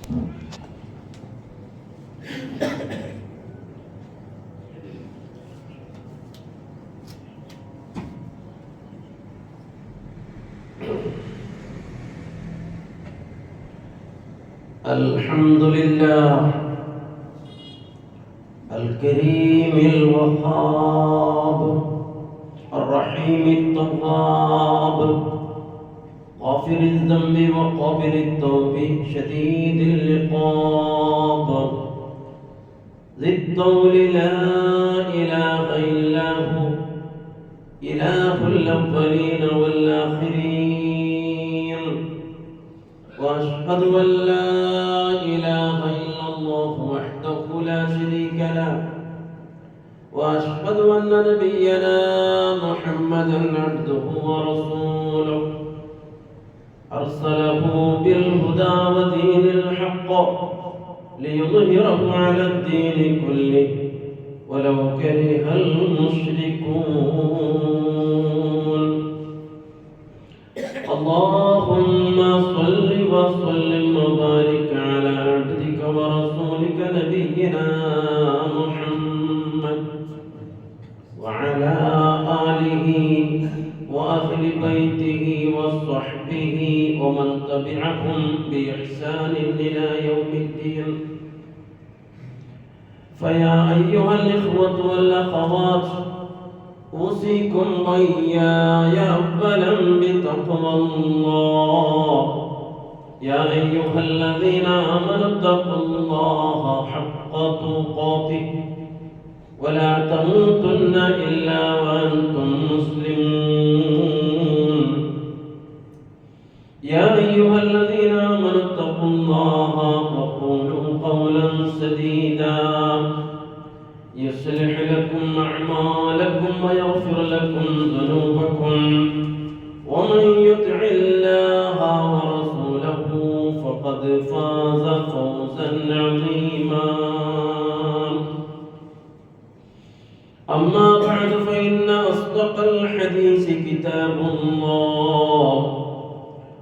الحمد لله الكريم الوهاب الرحيم التواب غافر الذنب وقابل التوب شديد العقاب ذي الطول لا إله إلا هو إله الأولين والآخرين وأشهد أن لا إله إلا الله وحده لا شريك له وأشهد أن نبينا محمدا عبده ورسوله أرسله بالهدى ودين الحق ليظهره على الدين كله ولو كره المشركون اللهم صل وسلم وبارك على عبدك ورسولك نبينا محمد وعلى آله وأهل بيته وصحبه ومن تبعهم بإحسان إلى يوم الدين. فيا أيها الإخوة والأخوات أوصيكم وإياي أولا بتقوى الله. يا أيها الذين آمنوا اتقوا الله حق تقاته ولا تموتن إلا وأنتم مسلمون. يا أيها الذين آمنوا اتقوا الله وقولوا قولا سديدا يصلح لكم أعمالكم ويغفر لكم ذنوبكم ومن يطع الله ورسوله فقد فاز فوزا عظيما. أما بعد فإن أصدق الحديث كتاب الله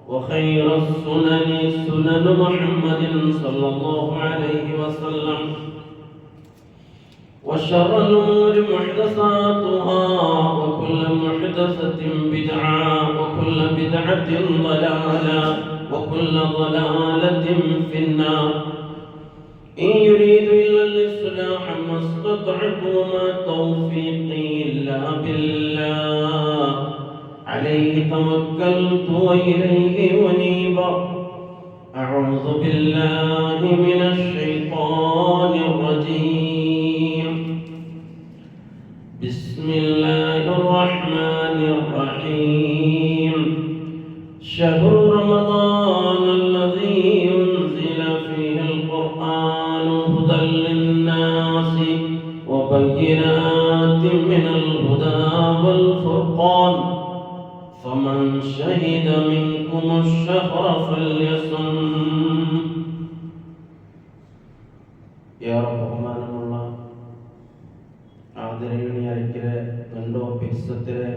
وخير السنن سنن محمد صلى الله عليه وسلم وشر الأمور محدثاتها وكل محدثة بدعة وكل بدعة ضلالة وكل ضلالة في النار. إن يريد إلا الإصلاح ما استطعت وما توفيقي إلا بالله عليه توكلت وإليه أنيب. أعوذ بالله من الشيطان الرجيم. بسم الله الرحمن الرحيم. شهر رمضان الذي أنزل فيه القرآن هدى للناس وبينات من الهدى والفرقان فمن شهد منكم الشهر فليصم. يا رب ബഹുമാനമുള്ള ആദരണീയരെ പിസ്സത്തിലെ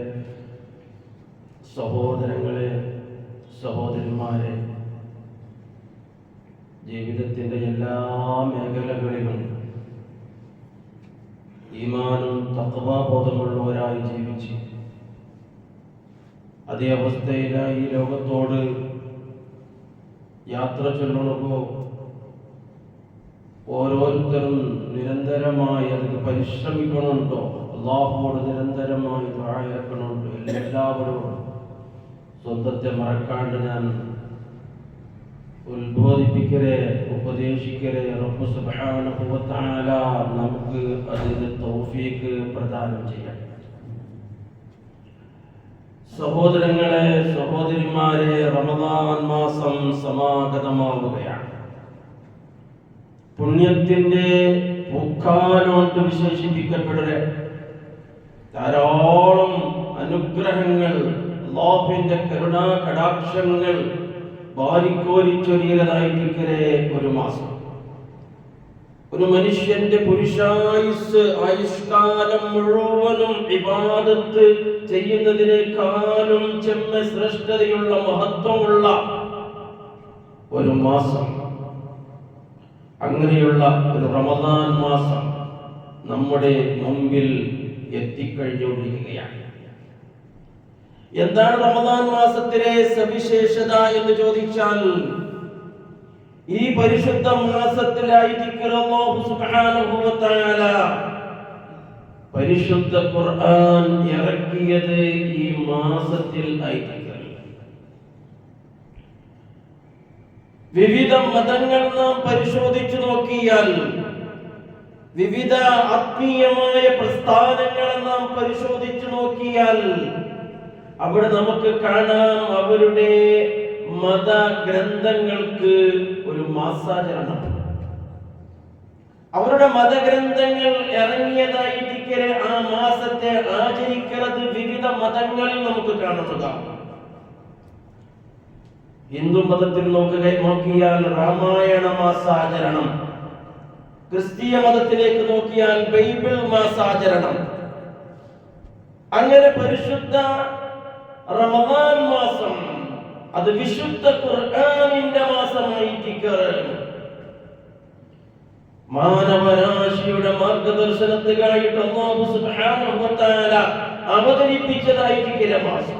സഹോദരങ്ങളെ സഹോദരിമാരെ, ജീവിതത്തിൻ്റെ എല്ലാ മേഖലകളിലും ഈമാനും തഖ്വാബോധമുള്ളവരായി ജീവിച്ച് അതേ അവസ്ഥയിലായി ഈ ലോകത്തോട് യാത്ര ചൊല്ലുമ്പോൾ ഓരോരുത്തരും നിരന്തരമായി അതിന് പരിശ്രമിക്കണമുണ്ടോ, അല്ലാഹുവോട് നിരന്തരമായി ദുആ ഇറക്കണമുണ്ടോ. എല്ലാവരും സ്വന്തത്തെ മറക്കാണ്ട് ഞാൻ ഉത്ബോധിപ്പിക്കരെ ഉപദേശിക്കരെ റബ്ബ് സുബ്ഹാനഹു വ തആല നമുക്ക് അതിന് തൗഫീഖ് പ്രദാനം ചെയ്യട്ടെ. സഹോദരങ്ങളെ സഹോദരിമാരെ, റമദാൻ മാസം സമാഗതമാവുകയാണ്. പുണ്യത്തിന്റെ പൂക്കാലോട്ട് വിശേഷിപ്പിക്കപ്പെടുന്ന ധാരാളം അനുഗ്രഹങ്ങൾ, അല്ലാഹുവിന്റെ കരുണാ കടാക്ഷങ്ങൾ വാരിക്കോരിച്ചൊരിയതായിരിക്കരെ ഒരു മാസം. ഒരു മനുഷ്യന്റെ ആയുഷ്കാലം മുഴുവനും ഇബാദത്ത് ചെയ്യുന്നതിനേക്കാളും ശ്രേഷ്ഠതയുള്ള മഹത്വമുള്ള ഒരു മാസം. അങ്ങനെയുള്ള ഒരു റമദാൻ മാസം നമ്മുടെ മുമ്പിൽ എത്തിക്കഴിഞ്ഞുകൊണ്ടിരിക്കുകയാണ്. എന്താണ് റമദാൻ മാസത്തിലെ സവിശേഷത എന്ന് ചോദിച്ചാൽ, ഈ പരിശുദ്ധ മാസത്തിലായി അല്ലാഹു സുബ്ഹാനഹു വ തആല പരിശുദ്ധ ഖുർആൻ ഇറക്കിയത് ഈ മാസത്തിൽ ആയിരിക്കും. വിവിധ മതങ്ങൾ നാം പരിശോധിച്ചു നോക്കിയാൽ, വിവിധ ആത്മീയമായ പ്രസ്ഥാനങ്ങളെ നാം പരിശോധിച്ചു നോക്കിയാൽ, അവിടെ നമുക്ക് കാണാം അവരുടെ മതഗ്രന്ഥങ്ങൾക്ക് ഒരു മാസാചരണം. അവരുടെ മതഗ്രന്ഥങ്ങൾ ഇറങ്ങിയതായിരിക്കെ ആ മാസത്തെ ആചരിക്കുന്നത് വിവിധ മതങ്ങളിൽ നമുക്ക് കാണുന്നതാണ്. ഹിന്ദു മതത്തിൽ നോക്കിയാൽ രാമായണ മാസാചരണം, ക്രിസ്തീയ മതത്തിലേക്ക് നോക്കിയാൽ ബൈബിൾ മാസാചരണം. അങ്ങനെ പരിശുദ്ധ റമദാൻ മാസം അത് വിശുദ്ധ ഖുർആനിന്റെ മാസമായിരിക്കും. മാനവരാശിയുടെ മാർഗദർശനത്തിനായിട്ട് അല്ലാഹു സുബ്ഹാനഹു വ തആല അവതരിപ്പിച്ചതായിരിക്കും മാസം.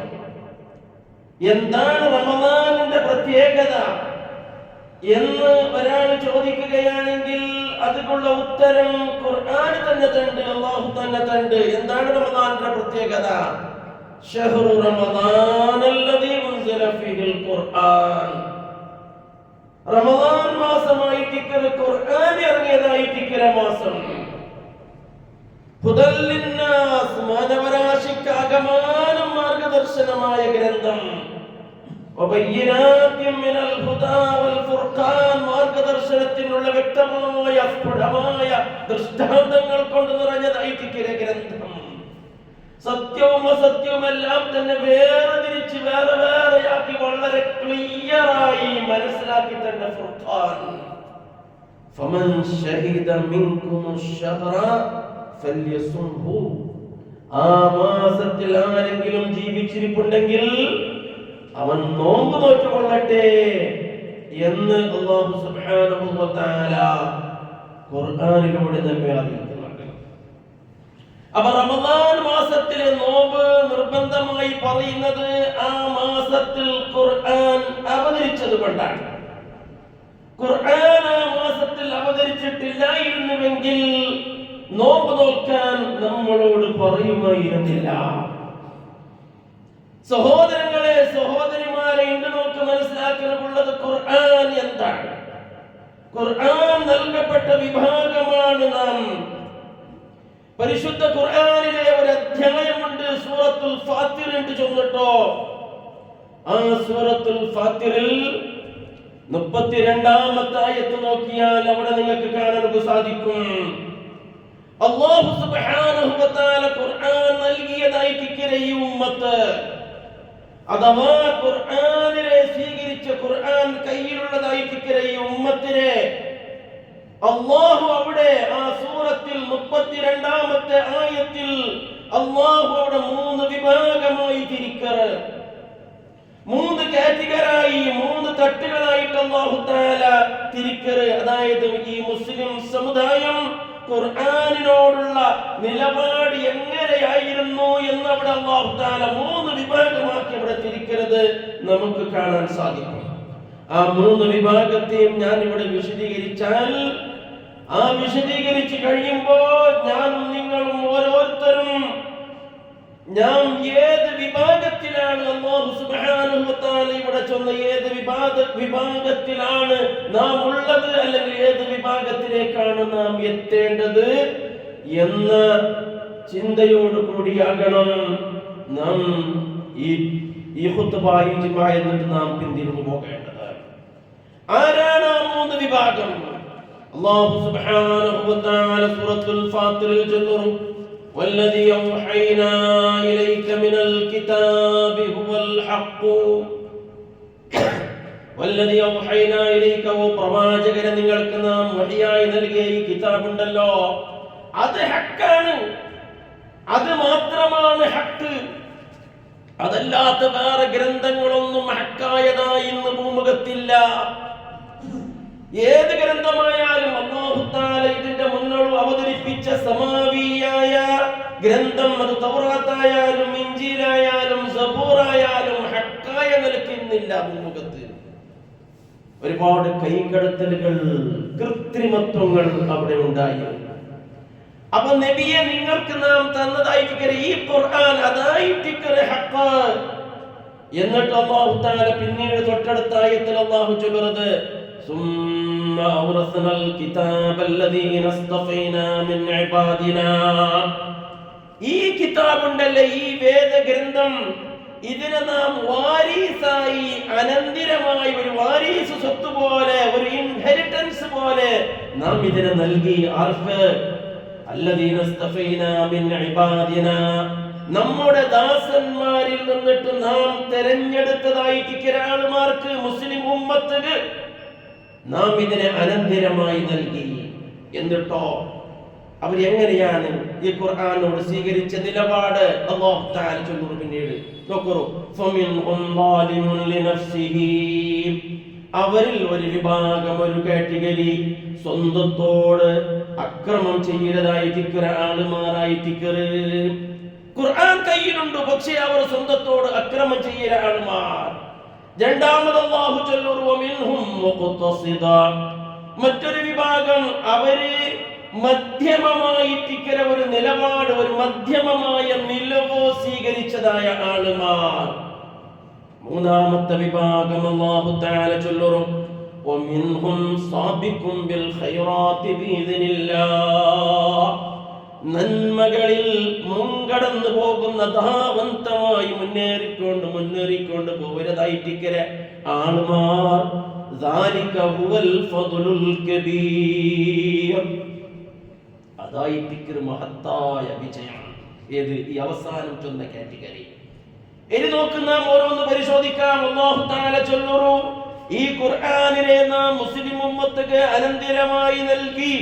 എന്താണ് റമദാനിന്റെ പ്രത്യേകത എന്ന് ഒരാൾ ചോദിക്കുകയാണെങ്കിൽ അതിനുള്ള ഉത്തരം ഖുർആൻ തന്നെ തണ്ട്, അല്ലാഹു തന്നെ തണ്ട്. എന്താണ് റമദാനിന്റെ പ്രത്യേകത? ശഹ്റു റമദാൻ അല്ലദീ ഉൻസില ഫീഹിൽ ഖുർആൻ. റമദാൻ മാസമായിരിക്കും ഖുർആൻ ഇറങ്ങിയതായിരിക്കും മാസം. ഹുദൽ ലിന്നാസ്, മാനവരാശിക്ക് ആകമാനം മാർഗദർശനമായ ഗ്രന്ഥം. വബയ്യിനാത്തിൻ മിനൽ ഹുദാ വൽ ഫുർഖാൻ, മാർഗദർശനത്തിനുള്ള വ്യക്തമായ സ്ഫുടമായ ദൃഷ്ടാന്തങ്ങൾ കൊണ്ട് നിറഞ്ഞതായിരിക്കും ഗ്രന്ഥം. സത്യവും അസത്യവും എല്ലാം തന്നെ വേർതിരിച്ച് വേറെ വേറെയാക്കി വളരെ ക്ലിയറായി മനസ്സിലാക്കി തന്നെ ഫുർഖാൻ. ഫമൻ ശഹിദ മിൻകുമുശ് ശഹ്റ ഫല്യസുംഹു, ആ മാസത്തിൽ ആരെങ്കിലും ജീവിച്ചിരിപ്പുണ്ടെങ്കിൽ അവൻ നോമ്പ് നോറ്റുകൊള്ളട്ടെ എന്ന് അല്ലാഹു സുബ്ഹാനഹു വ തആല ഖുർആനിലൂടെ നമ്മെ അറിയിക്കുന്നുണ്ട്. അപ്പോൾ റമദാൻ മാസത്തിലെ നോമ്പ് നിർബന്ധമായി പറയുന്നത് ആ മാസത്തിൽ ഖുർആൻ അവതരിച്ചത് കൊണ്ടാണ്. ഖുർആൻ ആ മാസത്തിൽ അവതരിച്ചിട്ടില്ലായിരുന്നുവെങ്കിൽ നോമ്പ് നോക്കാൻ നമ്മളോട് പറയുമായിരുന്നില്ല. സഹോദരങ്ങളെ, സഹോദരിമാരെ, ഇന്ന് നമുക്ക് മനസ്സിലാക്കാനുള്ളത് ഖുർആൻ എന്താണ്? ഖുർആൻ നൽകപ്പെട്ട വിഭാഗമാണ് നാം. പരിശുദ്ധ ഖുർആനിലെ ഒരു അധ്യായമുണ്ട്, സൂറത്തുൽ ഫാത്തിർ എന്ന് ചൊല്ലിട്ടോ. ആ സൂറത്തുൽ ഫാത്തിറിൽ 32ാമത്തെ ആയത്ത് നോക്കിയാൽ അവിടെ നിങ്ങൾക്ക് കാണാൻ സാധിക്കും, അല്ലാഹു സുബ്ഹാനഹു വ തആല ഖുർആൻ നൽകിയതായിരിക്കും ഈ ഉമ്മത്ത്, അഥവാ ഖുർആനിനെ സ്വീകരിച്ച ഖുർആൻ കയ്യിലുള്ളതായിരിക്കും ഈ ഉമ്മത്തിനെ അല്ലാഹു അവിടെ ആ സൂറത്തിൽ 32ാമത്തെ ആയത്തിൽ അല്ലാഹു അവിടെ 3 വിഭാഗമായി തിരിക്കറ്, 3 കാറ്റഗറിയായി 3 തട്ടുകളായിട്ട് അല്ലാഹു തആല തിരിക്കറ്. അതായത് ഈ മുസ്ലിം സമുദായം ഖുർആനിനോടുള്ള നിലപാട് എങ്ങനെയായിരുന്നു എന്ന് അവിടെ അല്ലാഹു തആല 3 വിഭാഗമാക്കി അവിടെ തിരിക്കരുത് നമുക്ക് കാണാൻ സാധിക്കും. ആ 3 വിഭാഗത്തെയും ഞാൻ ഇവിടെ വിശദീകരിച്ചാൽ, ആ വിശദീകരിച്ച് കഴിയുമ്പോൾ ഞാനും നിങ്ങളും ഓരോരുത്തരും നാം ഏത് വിഭാഗത്തിലാണ് അല്ലാഹു സുബ്ഹാനഹു വ തആല ഇവിടെ ചൊന്ന ഏത് വിഭാഗത്തിലാണ് നാം ഉള്ളത്, അല്ലെങ്കിൽ ഏത് വിഭാഗത്തിലേക്കാണ് നാം എത്തേണ്ടത് എന്ന ചിന്തയോട് കൂടിയാകണം നാം ഈ ഖുത്ബ എന്നിട്ട് നാം പിന്തിരിഞ്ഞു പോകേണ്ടത്. ആരാണ് ആ 3 വിഭാഗം? അല്ലാഹു സുബ്ഹാനഹു വ തആല സൂറത്തുൽ ഫാത്തിറിൽ ചൊല്ലുന്നു, വല്ലദീ ഔഹൈനാ ഇലൈക മിനൽ കിതാബി ഹുവൽ ഹഖ്. വല്ലദീ ഔഹൈനാ ഇലൈക, ഓ പ്രവാചകരെ, നിങ്ങൾക്ക് നാം വഹിയായി നൽകിയ ഈ കിതാബ് ഉണ്ടല്ലോ, അത് ഹഖാണ്, അത് മാത്രമാണ് ഹഖ്. അതല്ലാത്ത വേറെ ഗ്രന്ഥങ്ങളൊന്നും ഹഖായതായി ഇന്ന് ഭൂമുഖത്തില്ല. ഏത് ഗ്രന്ഥമായാലും സമാവിയായ ഗ്രന്ഥം, അത് തൗറാത്തായാലും ഇഞ്ചീലായാലും സബൂറായാലും ഹക്കായ നിലയ്ക്കുന്നില്ല. ഭൂമുഖത്ത് ഒരുപാട് കൈകടത്തലുകൾ, കൃത്രിമത്വങ്ങൾ അവിടെ ഉണ്ടായി. അപ്പൊ നബിയെ നിങ്ങൾക്ക് നാം തന്നതായിട്ട് ഈ ഖുർആൻ അതായിട്ട് ഹഖ്. എന്നിട്ട് അല്ലാഹു തആല പിന്നീട് തൊട്ടടുത്ത ആയത്തിൽ അല്ലാഹു ചൊല്ലുന്നത് സുമ്മ ഔറസ്നൽ കിതാബല്ലദീന ഇസ്തഫൈനാ മിൻ ഇബാദിനാ. ഈ കിതാബുണ്ടല്ലേ, ഈ വേദഗ്രന്ഥം, ഇതിനെ നാം വാരീസായി, അനന്തരമായി ഒരു വാരീസ് സ്വത്ത് പോലെ, ഒരു ഇൻഹെറിറ്റൻസ് പോലെ നാം ഇതിനെ നൽകി. ആർക്ക്? അല്ലദീന ഇസ്തഫൈനാ മിൻ ഇബാദിനാ, നമ്മുടെ ദാസന്മാരിൽ നിന്നിട്ട് നാം തെരഞ്ഞെടുത്തതായിട്ട് ആളുമാർക്ക്, മുസ്ലിം ഉമ്മത്തിന് നാം ഇതിനെ അനന്തരമായി നൽകി. എന്നിട്ടോ അവരെങ്ങനെയാണ് ഈ ഖുർആനോട് സ്വീകരിച്ച നിലപാട്? അല്ലാഹു തആല ചൊല്ലുന്നു പിന്നീട്, നോക്കൂ, ഫമിൻഹും ളാലിമുൻ ലിനഫ്സിഹി, അവരിൽ ഒരു വിഭാഗം, ഒരു കാറ്റഗറി സ്വന്തത്തോട് അക്രമം ചെയ്യുന്നതായിട്ട് ആളുമാറായിട്ട്. ഖുർആൻ കയ്യിലുണ്ട്, പക്ഷേ അവർ സ്വന്തത്തോട് അക്രമം ചെയ്യുന്ന ആളുമാർ. രണ്ടാമത് അല്ലാഹു ചൊല്ലുന്നു വമിൻഹും മുഖ്തസിദ, മറ്റൊരു വിഭാഗം അവര് മധ്യമമായിട്ട് ഒരു നിലപാട്, ഒരു മധ്യമമായ നിലവോ സ്വീകരിച്ചതായ ആളുമാർ. മൂന്നാമത്തെ വിഭാഗം അല്ലാഹു തആല ചൊല്ലുന്നു വമിൻഹും സാബിഖും ബിൽ ഖൈറാത്തി ബിഇദ്നില്ലാഹ്, നന്മകളിൽ മുൻകടന്നു പോകുന്ന ധാവന്തമായി മുന്നേറിക്കൊണ്ട് പോവരതായിട്ടിക്കര ആളുമാർ. ദാലിക ഹുവൽ ഫദ്ലുൽ കബീർ, അതായിട്ടിക്കര മഹത്തായ വിജയം. ഏത്? ഈ അവസാനം ചൊന്ന കാറ്റഗറി. ഇനി നോക്കുന്ന ഓരോന്ന് പരിശോധിക്കാം. അല്ലാഹു തആല ചൊല്ലുന്നു, ഈ ഖുർആനിനെ നാം മുസ്ലിം ഉമ്മത്തിന് അനന്തരമായി നൽകി.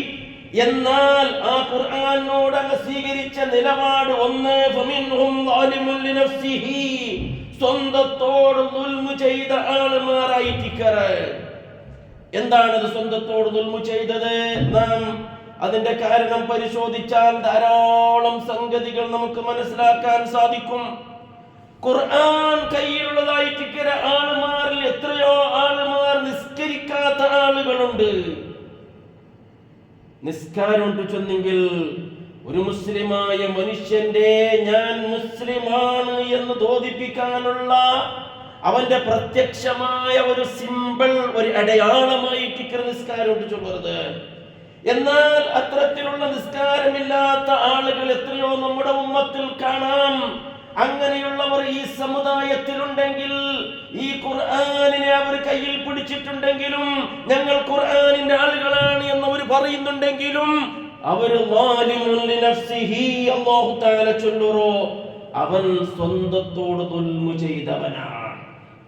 എന്നാൽ ആ ഖുർആനോട് സ്വീകരിച്ച നിലപാട് ഒന്ന്, ഫമിൻഹും ളാലിമുൻ ലിനഫ്സിഹി, സ്വന്തത്തോട് ദുൽമു ചെയ്ത ആളുമാരായിട്ടിക്കറ. എന്താണത് സ്വന്തത്തോട് ദുൽമു ചെയ്തത്? നാം അതിന്റെ കാരണം പരിശോധിച്ചാൽ ധാരാളം സംഗതികൾ നമുക്ക് മനസ്സിലാക്കാൻ സാധിക്കും. ഖുർആൻ കയ്യിലുള്ളതായിട്ടിക്കര ആളുമാരിൽ എത്രയോ ആളുമാർ നിസ്കരിക്കാത്ത ആളുകളുണ്ട്. നിസ്കാരം ചെന്നെങ്കിൽ ഒരു മുസ്ലിമായ മനുഷ്യന്റെ ഞാൻ മുസ്ലിമാണ് എന്ന് ബോധിപ്പിക്കാനുള്ള അവന്റെ പ്രത്യക്ഷമായ ഒരു സിമ്പിൾ, ഒരു അടയാളമായിട്ട് നിസ്കാരം ചൊല്ലുന്നത്. എന്നാൽ അത്തരത്തിലുള്ള നിസ്കാരമില്ലാത്ത ആളുകൾ എത്രയോ നമ്മുടെ ഉമ്മത്തിൽ കാണാം. അങ്ങനെയുള്ളവർ ഈ സമുദായത്തിലുണ്ടെങ്കിൽ, ഈ ഖുർആനിനെ അവർ കയ്യിൽ പിടിച്ചിട്ടുണ്ടെങ്കിലും, ഞങ്ങൾ ഖുർആനിന്റെ ആളുകളാണ് എന്നവർ പറയുന്നുണ്ടെങ്കിലും, അവർ ളാലിമുൻ ലിനഫ്സിഹി, അല്ലാഹു തആല ചൊല്ലുന്നു, അവൻ സ്വന്തത്തോട് ദുൽമു ചെയ്തവനാണ്.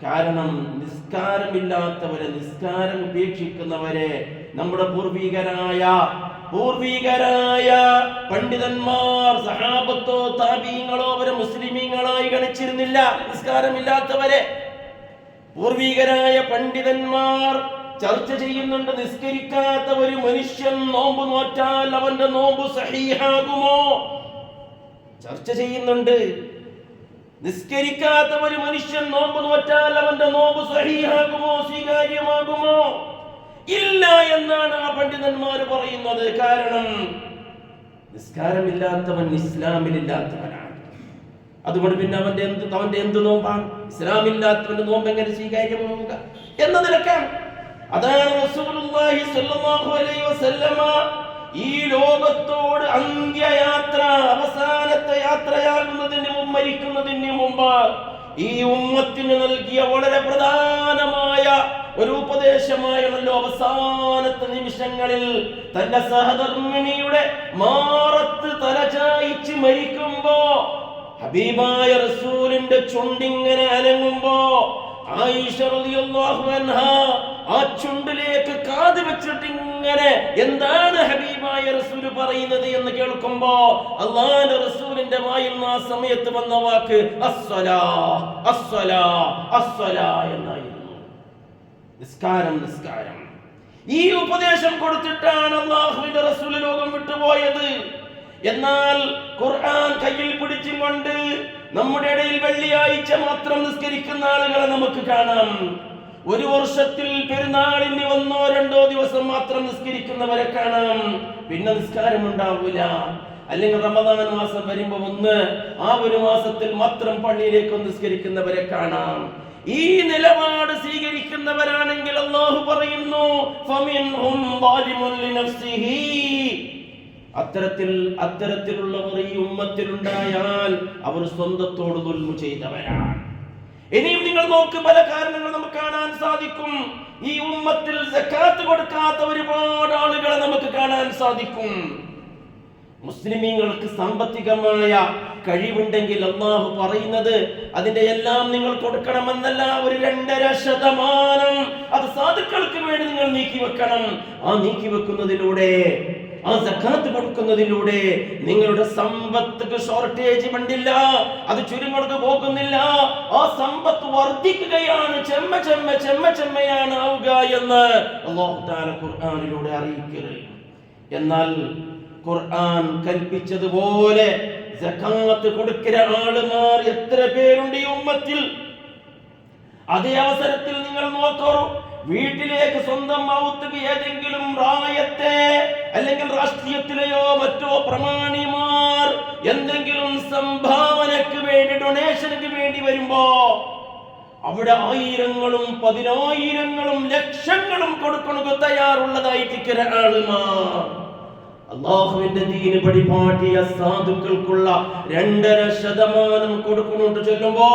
കാരണം നിസ്കാരമില്ലാത്തവരെ, നിസ്കാരം ഉപേക്ഷിക്കുന്നവരെ നമ്മുടെ പൂർവികരായ പണ്ഡിതന്മാർ, സഹാബത്തോ താബീങ്ങളോ അവരെ മുസ്ലിമീങ്ങളായി ഗണിച്ചിരുന്നില്ല. നിസ്കാരമില്ലാത്തവരെ പൂർവികരായ പണ്ഡിതന്മാർ ചർച്ച ചെയ്യുന്നുണ്ട്. നിസ്കരിക്കാത്ത ഒരു മനുഷ്യൻ നോമ്പ് നോറ്റാൽ അവന്റെ നോമ്പ് സഹീഹാകുമോ? ചർച്ച ചെയ്യുന്നുണ്ട്. നിസ്കരിക്കാത്ത ഒരു മനുഷ്യൻ നോമ്പ് നോറ്റാൽ അവന്റെ നോമ്പ് സഹീഹാകുമോ, സ്വീകാര്യമാകുമോ? ഇല്ല എന്നാണ് ആ പണ്ഡിതന്മാർ പറയുന്നത്. കാരണം നിസ്കാരമില്ലാത്തവൻ ഇസ്ലാമിലില്ലാത്തവനാണ്. അതുകൊണ്ട് പിന്നെ അവന്റെ എന്ത് നോമ്പാണ്? ഇസ്ലാമില്ലാത്തവന്റെ നോമ്പ് എങ്ങനെ സ്വീകാര്യമാവുക എന്നതിലൊക്കെ. അതാണ് റസൂലുള്ളാഹി സ്വല്ലല്ലാഹു അലൈഹി വസല്ലമ ഈ ലോകത്തോട് അന്ത്യയാത്ര, അവസാനത്തെ യാത്രയാകുന്നതിന് മുമ്പ്, മരിക്കുന്നതിന് മുമ്പ് ഈ ഉമ്മത്തിന് നൽകിയ വളരെ പ്രധാനമായ ഒരു ഉപദേശമായല്ലോ. അവസാനത്തെ നിമിഷങ്ങളിൽ തന്റെ സഹധർമ്മിണിയുടെ മാറത്ത് തലചായിച്ച് മരിക്കുമ്പോ ഹബീബായ റസൂലിന്റെ ചുണ്ടിങ്ങനെ അനങ്ങുമ്പോ ആയിഷ റളിയല്ലാഹു അൻഹാ ആ ചുണ്ടിലേക്ക് കാത് വെച്ചിട്ട് ഇങ്ങനെ എന്താണ് ഹബീബായ റസൂൽ പറയുന്നത് എന്ന് കേൾക്കുമ്പോ അല്ലാഹുവിന്റെ റസൂലിന്റെ വായിൽ നിന്ന് ആ സമയത്ത് വന്ന വാക്ക് അസ്സലാ അസ്സലാ അസ്സലാ എന്നായിരുന്നു. നിസ്കാരം, നിസ്കാരം. ഈ ഉപദേശം കൊടുത്തിട്ടാണ് അല്ലാഹുവിന്റെ റസൂൽ ലോകം വിട്ടുപോയത്. എന്നാൽ ഖുർആൻ കയ്യിൽ പിടിച്ചുകൊണ്ട് നമ്മുടെ ഇടയിൽ വെള്ളിയാഴ്ച മാത്രം നിസ്കരിക്കുന്ന ആളുകളെ നമുക്ക് കാണാം. ഒരു വർഷത്തിൽ പെരുന്നാളിന് 1-2 ദിവസം മാത്രം നിസ്കരിക്കുന്നവരെ കാണാം. പിന്നെ നിസ്കാരം ഉണ്ടാവില്ല. അല്ലെങ്കിൽ റമദാൻ മാസം വരുമ്പോ ആ ഒരു മാസത്തിൽ മാത്രം പള്ളിയിലേക്ക് നിസ്കരിക്കുന്നവരെ കാണാം. ഈ നിലപാട് സ്വീകരിക്കുന്നവരാണെങ്കിൽ അല്ലാഹു പറയുന്നു ഫമിൻഹും ളാലിമുൻ ലിനഫ്സിഹി. അത്തരത്തിലുള്ളവർ ഈ ഉമ്മത്തിലുണ്ടായാൽ അവർ സ്വന്തത്തോട് ദുൽമു ചെയ്തവരാണ്. ഇനിയും നിങ്ങൾ നോക്ക്, പല കാരണങ്ങൾ നമുക്ക് കാണാൻ സാധിക്കും. ഈ ഉമ്മത്തിൽ സക്കാത്ത് കൊടുക്കാത്ത ഒരുപാട് ആളുകളെ നമുക്ക് കാണാൻ സാധിക്കും. മുസ്ലിമീങ്ങൾക്ക് സാമ്പത്തികമായ കഴിവുണ്ടെങ്കിൽ അല്ലാഹു പറയുന്നത് അതിന്റെ എല്ലാം നിങ്ങൾ കൊടുക്കണമെന്നല്ല, ഒരു 2.5% അത് സാധുക്കൾക്ക് വേണ്ടി നിങ്ങൾ നീക്കി വെക്കണം. ആ നീക്കി വെക്കുന്നതിലൂടെ, ആ സക്കാത്ത് കൊടുക്കുന്നതിലൂടെ നിങ്ങളുടെ സമ്പത്ത് ഷോർട്ടേജ് വണ്ടില്ല, അത് ചുരുങ്ങൊടുക്ക് പോകുന്നില്ല. ആ സമ്പത്ത് വർദ്ധിക്കുകയാണ്, ചെമ്മയാണ് ആവുക എന്ന് അല്ലാഹു തആല ഖുർആനിലൂടെ അറിയിക്കുന്നത്. എന്നാൽ ഖുർആൻ കൽപ്പിച്ചതുപോലെ സക്കാത്ത് കൊടുക്കുന്ന ആളുമാർ എത്ര പേരുണ്ട് ഈ ഉമ്മത്തിൽ? അതേ അവസരത്തിൽ നിങ്ങൾ നോക്കൂ, വീട്ടിലേക്ക് സ്വന്തം മൗത്തുക്ക് ഏതെങ്കിലും റായത്തെ അല്ലെങ്കിൽ രാഷ്ട്രീയത്തിലെയോ മറ്റോ പ്രമാണിമാർ എന്തെങ്കിലും സംഭാവനക്ക് വേണ്ടി, ഡൊണേഷന് വേണ്ടി വരുമ്പോ അവിടെ 1000-ങ്ങളും 10,000-ങ്ങളും ലക്ഷങ്ങളും കൊടുക്കണ തയ്യാറുള്ളതായിട്ട് ആളുമാർ. അല്ലാഹുവിന്റെ ദീന് പരിപാടിയ സാധുക്കൾക്കുള്ള 2.5% കൊടുക്കണോട്ട് ചൊല്ലുമ്പോ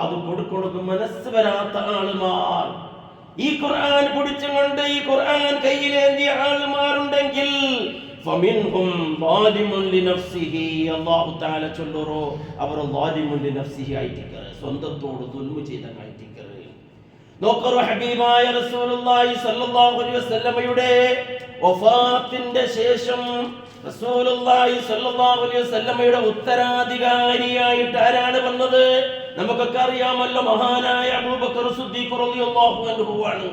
അത് കൊടുക്കണക്ക് മനസ്സ് വരാത്ത ആളുമാർ, ഈ ഖുർആൻ പിടിച്ചുകൊണ്ട് ഈ ഖുർആൻ കയ്യിലേന്തിയ ആളുമാരുണ്ടെങ്കിൽ ഫമിൻഹും ളാലിമുൻ ലിനഫ്സിഹി. അല്ലാഹു തആല ചൊല്ലുറോ അവർ ളാലിമുൻ ലിനഫ്സിഹി ആയിട്ടിക്കറ്, സ്വന്തത്തോട് ദുൽമു ചെയ്തതായിട്ടിക്കറ്. നോക്കറോ, ഹബീബായ റസൂലുള്ളാഹി സ്വല്ലല്ലാഹു അലൈഹി വസല്ലമയുടെ വഫാത്തിന്റെ ശേഷം റസൂലുള്ളാഹി സ്വല്ലല്ലാഹു അലൈഹി വസല്ലമയുടെ ഉത്തരാധികാരിയായിട്ട് ആരാണ് വന്നത്? നമുക്കൊക്കെ അറിയാമല്ലോ, മഹാനായ അബൂബക്കർ സിദ്ദീഖ് റളിയല്ലാഹു അൻഹു ആണ്.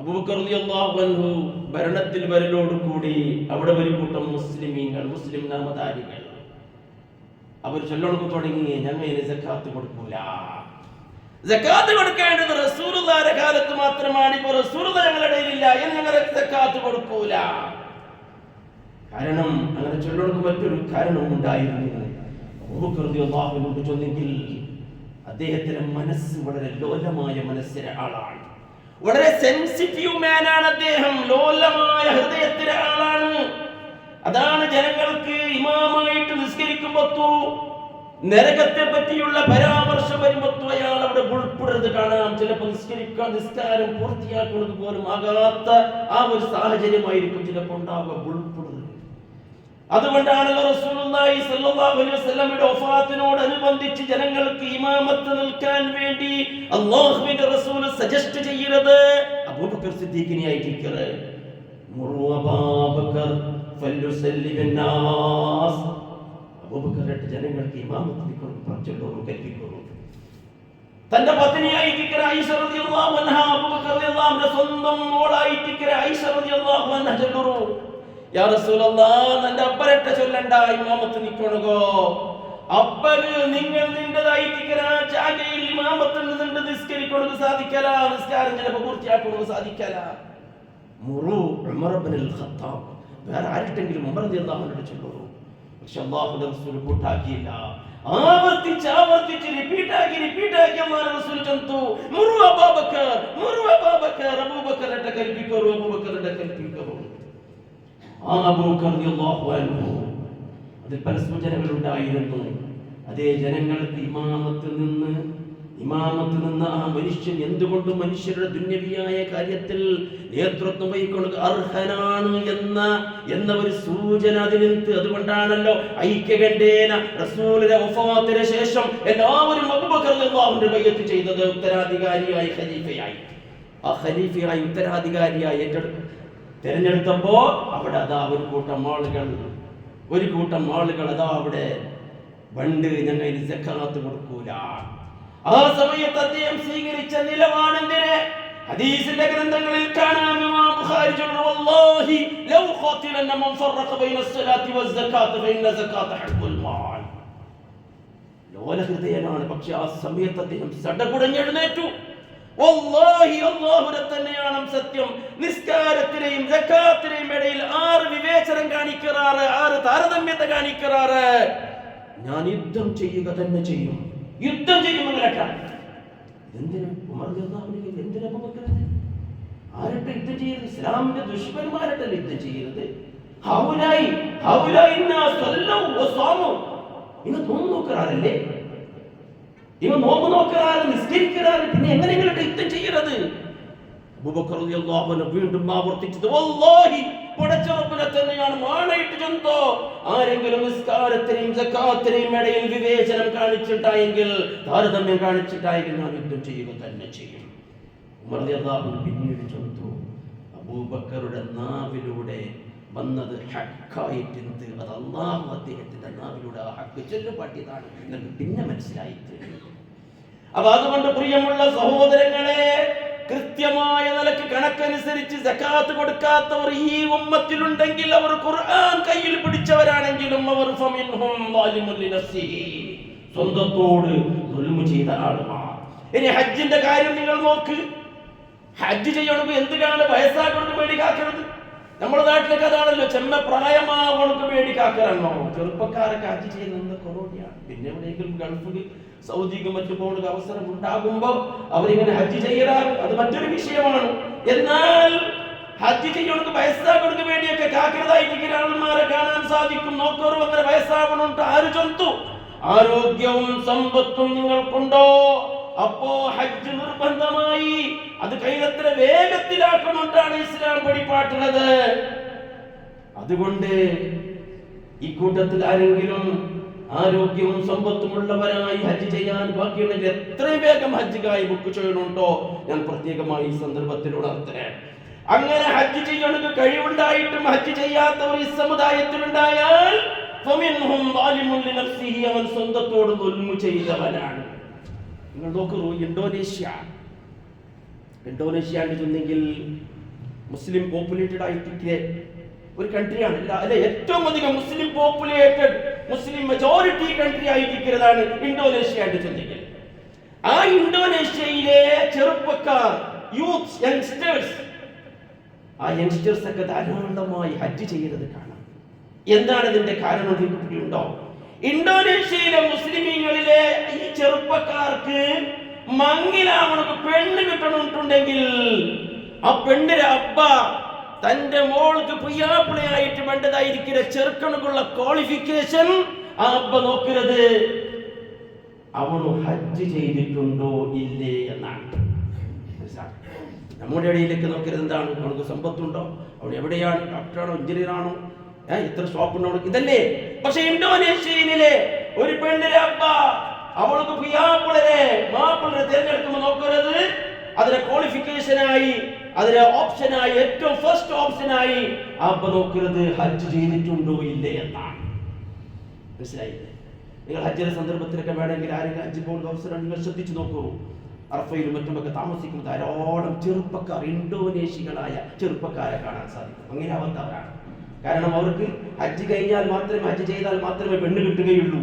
അബൂബക്കർ റളിയല്ലാഹു അൻഹു ഭരണത്തിൽ വരലോടുകൂടി അവിടെ ഒരു കൂട്ടം മുസ്ലിമീങ്ങൾ, മുസ്ലിം നാമധാരികൾ അവർ ചൊല്ലൊടുക്ക് തുടങ്ങി, ഞങ്ങൾ സക്കാത്ത് കൊടുക്കൂല. സക്കാത്ത് കൊടുക്കേണ്ടത് റസൂലുള്ളാഹിയുടെ കാലത്ത് മാത്രമാണ്, ഇപ്പോൾ റസൂലുള്ളാഹി ഞങ്ങളുടെ ഇടയിലില്ല, ഞങ്ങൾ സക്കാത്ത് കൊടുക്കൂല. കാരണം അങ്ങനെ ചൊല്ലൊടുക്ക് മറ്റൊരു കാരണവും ഉണ്ടായിരുന്നു. അബൂബക്കർ റളിയല്ലാഹു അൻഹു ചൊന്നെങ്കിൽ അദ്ദേഹത്തിന്റെ മനസ്സ് വളരെ ലോലമായ മനസ്സിലെ ആളാണ്, വളരെ സെൻസിറ്റീവ് മാനാണ് അദ്ദേഹം, ലോലമായ ഹൃദയത്തിലെ ആളാണ്. അതാണ് ജനങ്ങൾക്ക് ഇമാമായിട്ട് നിസ്കരിക്കുമ്പോ നരകത്തെ പറ്റിയുള്ള പരാമർശം വരുമ്പോ അയാൾ അവിടെ ഉൾപ്പെടുന്നത് കാണാം. ചിലപ്പോൾ നിസ്കാരം പൂർത്തിയാക്കുന്നത് പോലും ആകാത്ത ആ ഒരു സാഹചര്യമായിരിക്കും ചിലപ്പോൾ ഉണ്ടാവുക, ഉൾപ്പെടുന്നത്. അതുകൊണ്ടാണല്ലോ റസൂലുള്ളാഹി സ്വല്ലല്ലാഹു അലൈഹി വസല്ലമയുടെ വഫാത്തിനോട് അനുബന്ധിച്ച് ജനങ്ങൾക്ക് ഇമാമത്ത് നിൽക്കാൻ വേണ്ടി അല്ലാഹുവിന്റെ റസൂൽ സജസ്റ്റ് ചെയ്യുന്നത് അബൂബക്കർ സിദ്ദീഖിനെ ആയിട്ടിക്കറ്. മുറു അബൂബക്കർ ഫല്യുസല്ലി ബിന്നാസ്. അബൂബക്കർ ജനങ്ങൾക്ക് ഇമാമത്ത് നിൽക്കണം കൽപ്പിക്കുന്നു. തന്റെ പത്നിയായിട്ടിക്കറ ആയിഷ റളിയല്ലാഹു അൻഹ, അബൂബക്കർ റളിയല്ലാഹു അൻഹു സ്വന്തം മോളായിട്ടിക്കറ ആയിഷ റളിയല്ലാഹു അൻഹ ചൊല്ലുന്നു, യാ റസൂലല്ലാഹ്, നിന്റെ അപ്പരട്ട ചൊല്ലണ്ട, ഇമാമത്ത് നിൽക്കണോ. അപ്പന് നിങ്ങൾ നിന്റേതായിട്ടിക്കറ ജാഗയിൽ ഇമാമത്ത് നിന്ന് നിസ്കരിക്കണത് സാധിക്കല, നിസ്കാരം ചിലപ്പോൾ പൂർത്തിയാക്കണത് സാധിക്കല. മുറു ഉമർ ഇബ്നുൽ ഖത്താബ്, വേറെ ആരുടെങ്കിലും ഉമർ റളിയല്ലാഹു അൻഹു ചൊല്ലുന്നു. പക്ഷെ അല്ലാഹുവിന്റെ റസൂൽ കൂട്ടാക്കിയില്ല. ആവർത്തിച്ച് റിപ്പീറ്റാക്കി അല്ലാഹുവിന്റെ റസൂൽ ചൊല്ലുന്നു, മുറു അബൂബക്കർ, അബൂബക്കറിന്റെ കൽപ്പിക്കറോ, അബൂബക്കറിന്റെ കൽപ്പിക്കറോ. ആ അബൂബക്കർ റളിയല്ലാഹു അൻഹു അതിൽ പല സൂചനകൾ ഉണ്ടായിരുന്നു. അതേ ജനങ്ങൾക്ക് ഇമാമത്ത് നിന്ന് ആ മനുഷ്യൻ എന്തുകൊണ്ടും മനുഷ്യരുടെ ദുന്യവിയായ കാര്യത്തിൽ നേതൃത്വം വഹിക്കുന്നത് അർഹനാണ് എന്ന ഒരു സൂചന അതിലെന്ത്. അതുകൊണ്ടാണല്ലോ ഐക്യകണ്ഠേന റസൂലിന്റെ വഫാത്തിന് ശേഷം എല്ലാവരും അബൂബക്കർ റളിയല്ലാഹു അൻഹു ബൈഅത്ത് ചെയ്തത്, ഉത്തരാധികാരിയായി ഖലീഫയായി. ആ ഖലീഫയായി ഉത്തരാധികാരിയായി തിരഞ്ഞെടുത്തപ്പോ അവിടെ അതാ ഒരു കൂട്ടം ആളുകൾ അതാ അവിടെ പണ്ട് ഞങ്ങൾ സക്കാത്ത് കൊടുക്കൂല. ആ സമയത്ത് അദ്ദേഹം സ്വീകരിച്ച നിലപാടെന്തിന്? ഹദീസിന്റെ ഗ്രന്ഥങ്ങളിൽ കാണാം ഇമാം ബുഖാരി ചൊല്ലുന്നു വല്ലാഹി ലൗ ഖാതിലന മൻ ഫറഖ ബൈന അസ്സലാത്തി വസ്സകാത്ത് ഫഇന്ന സകാത്ത ഹഖുൽ മാൽ. ലോല ഹൃദയനാണ്, പക്ഷെ ആ സമയത്ത് അദ്ദേഹം സടകുടഞ്ഞെഴുന്നേറ്റു. വല്ലാഹി അല്ലാഹുവിനെ തന്നെയാണ് സത്യം, നിസ്കാരത്തിനെയും സകാത്തിനെയും ഇടയിൽ 6 വിവേചനം കാണിക്കാറ്, 6 താരതമ്യത കാണിക്കാറ്. ഞാൻ യുദ്ധം ചെയ്യുക തന്നെ ചെയ്യും, യുദ്ധം ചെയ്യുമെങ്കിലൊക്കെ. എന്തിനാ ഉമർ റളിയല്ലാഹു അൻഹു എന്തിനാ അബൂബക്കർ ആരുടെ യുദ്ധം ചെയ്യരുത്? ഇസ്ലാമിന്റെ ദുഷ്മന്മാരുടെ യുദ്ധം ചെയ്യരുത്. ഇവ നോമ്പ് നോക്കാറല്ലേ, ഇവ നോമ്പ് നോക്കാറ്, നിസ്കരിക്കാറ്, പിന്നെ എങ്ങനെയെങ്കിലും യുദ്ധം ചെയ്യരുത്. അബൂബക്കർ റളിയല്ലാഹു അൻഹു വീണ്ടും ആവർത്തിച്ചത് വല്ലാഹി പടച്ച റബ്ബിനെ തന്നെയാണ് മാണയിട്ട് ചെന്തോ, ആരെങ്കിലും നിസ്കാരത്തിനെയും സകാത്തിനെയും ഇടയിൽ വിവേചനം കാണിച്ചിട്ടായെങ്കിൽ, താരതമ്യം കാണിച്ചിട്ടായെങ്കിൽ ഞാൻ യുദ്ധം ചെയ്യുക തന്നെ ചെയ്യും. ഉമർ റളിയല്ലാഹു അൻഹു പിന്നീട് ചെന്നു അബൂബക്കറുടെ നാവിലൂടെ വന്നത് ഹക്കായിട്ടുണ്ട്, അത് അല്ലാഹു അദ്ദേഹത്തിന്റെ നാവിലൂടെ ആ ഹക്ക് ചൊല്ലുപാട്ടിയതാണ് എന്ന് പിന്നെ മനസ്സിലായി. അപ്പൊ അതുകൊണ്ട് പ്രിയമുള്ള സഹോദരങ്ങളെ, കൃത്യമായ നിലക്ക് കണക്കനുസരിച്ച് സകാത്ത് കൊടുക്കാത്തവർ ഈ ഉമ്മത്തിലുണ്ടെങ്കിൽ, അവർ ഖുർആൻ കയ്യിൽ പിടിച്ചവരാണെങ്കിലും, അവർ ഫമിൻഹും ളാലിമുൻ ലിനഫ്സിഹി, സ്വന്തത്തോട് ദുൽമു ചെയ്ത ആളുമാർ. ഇനി ഹജ്ജിന്റെ കാര്യം നിങ്ങൾ നോക്ക്. ഹജ്ജ് ചെയ്യണമെങ്കിൽ എന്തിനാണ് വയസ്സാകൊണ്ട് വേണ്ടി കാക്കരുത്? നമ്മുടെ നാട്ടിലൊക്കെ അതാണല്ലോ, ചെമ്മ പ്രായമാവണക്ക് വേണ്ടി കാക്കലാണോ? ചെറുപ്പക്കാരൊക്കെ ഹജ്ജ് ചെയ്യുന്നത് കൊറോണയാണ്. പിന്നെ എവിടെയെങ്കിലും ഗൾഫിൽ സൗദിക്കും മറ്റു പോകുന്ന അവസരം ഉണ്ടാകുമ്പോൾ അവരിങ്ങനെ ഹജ്ജ് ചെയ്യാറ്, അത് മറ്റൊരു വിഷയമാണ്. എന്നാൽ ഹജ്ജ് ചെയ്യണക്ക് വയസ്സാകണക്ക് വേണ്ടിയൊക്കെ കാക്കരുതായിട്ട് ആൾമാരെ കാണാൻ സാധിക്കും. നോക്കോറും അങ്ങനെ വയസ്സാകണുണ്ട്. ആര് ചൊന്തു? ആരോഗ്യവും സമ്പത്തും നിങ്ങൾക്കുണ്ടോ? അപ്പോ ഹജ്ജ് നിർബന്ധമായി. അത് കൈതത്ര വേഗത്തിലാക്കണോണ്ടാണ് ഇസ്ലാം പഠിപ്പാട്ടുള്ളത്. അതുകൊണ്ട് ഈ കൂട്ടത്തിൽ ആരെങ്കിലും ആരോഗ്യവും സമ്പത്തും ഉള്ളവരായി ഹജ്ജ് ചെയ്യാൻ ബാക്കിയുണ്ടെങ്കിൽ എത്രയും വേഗം ഹജ്ജുകായി ബുക്ക് ചെയ്യണുണ്ടോ ഞാൻ പ്രത്യേകമായി ഈ സന്ദർഭത്തിൽ ഉണർത്തേ. അങ്ങനെ ഹജ്ജ് ചെയ്യണമെങ്കിൽ കഴിവുണ്ടായിട്ടും ഹജ്ജ് ചെയ്യാത്തവർ ഈ സമുദായത്തിലുണ്ടായാൽ ഫമിൻഹും ളാലിമുൻ ലിനഫ്സിഹി, അവൻ സ്വന്തത്തോട് ദുൽമു ചെയ്തവനാണ്. നിങ്ങൾ നോക്കൂ, ഇന്തോനേഷ്യ ചെന്നെങ്കിൽ മുസ്ലിം പോപ്പുലേറ്റഡ് ആയിട്ട് ഒരു കൺട്രിയാണ്, അല്ലെ? ഏറ്റവും അധികം Muslim populated, Muslim majority country ആയിരിക്കുന്നതാണ് ഇന്തോനേഷ്യ ചെന്നെങ്കിൽ. ആ ഇന്തോനേഷ്യയിലെ ചെറുപ്പക്കാർ, യൂത്ത്, യങ്സ്റ്റേഴ്സ്, ആ യങ്സ്റ്റേഴ്സ് ഒക്കെ ധാരാളമായി ഹജ്ജ് ചെയ്യുന്നത് കാണാം. എന്താണ് ഇതിന്റെ കാരണം? ഉണ്ടോ? ഇന്തോനേഷ്യയിലെ മുസ്ലിമീങ്ങളിലെ ഈ ചെറുപ്പക്കാർക്ക് മങ്ങിലാവണക്ക് പെണ്ണ് കിട്ടണമെന്നുണ്ടെങ്കിൽ ആ പെണ്ണിന്റെ അബ്ബ തന്റെ മോൾക്ക് പുയ്യാപ്പിളയായിട്ട് വേണ്ടതായിരിക്കുന്ന ചെറുക്കണക്കുള്ള ക്വാളിഫിക്കേഷൻ ആ അബ്ബ നോക്കുന്നത് അവന് ഹജ്ജ് ചെയ്തിട്ടുണ്ടോ ഇല്ലേ എന്നാണ്. നമ്മുടെ ഇടയിലേക്ക് നോക്കരുത് എന്താണ്, അവൾക്ക് സമ്പത്തുണ്ടോ, അവൾ എവിടെയാണ്, ഡോക്ടറാണോ എഞ്ചിനീയറാണോ, എത്ര ഷോപ്പുണ്ടോ, ഇതല്ലേ. പക്ഷെ ഇന്തോനേഷ്യയിലെ ഒരു പെണ്ണിന്റെ അബ്ബ അവൾക്ക് പുയ്യാപ്പിളരെ മാപ്പിളരെ തിരഞ്ഞെടുക്കുമ്പോൾ നോക്കരുത് അതിന്റെ ക്വാളിഫിക്കേഷനായി, അതിന്റെ ഓപ്ഷനായി, ഏറ്റവും ഫസ്റ്റ് ഓപ്ഷനായി അബ്ബ നോക്കരുത് ഹജ്ജ് ചെയ്തിട്ടുണ്ടോ ഇല്ലേ എന്നാണ്. മനസ്സിലായില്ലേ? നിങ്ങൾ ഹജ്ജിന്റെ സന്ദർഭത്തിലൊക്കെ വേണമെങ്കിൽ ആരെങ്കിലും ഹജ്ജ് പോകുന്ന അവസരം നിങ്ങൾ ശ്രദ്ധിച്ചു നോക്കൂ. അറഫയിലും മറ്റുമൊക്കെ താമസിക്കുന്ന ധാരാളം ചെറുപ്പക്കാർ, ഇന്തോനേഷ്യകളായ ചെറുപ്പക്കാരെ കാണാൻ സാധിക്കും. അങ്ങനെ അവസ്ഥവരാണ്. കാരണം അവർക്ക് ഹജ്ജ് കഴിഞ്ഞാൽ മാത്രമേ, ഹജ്ജ് ചെയ്താൽ മാത്രമേ പെണ്ണ് കിട്ടുകയുള്ളൂ.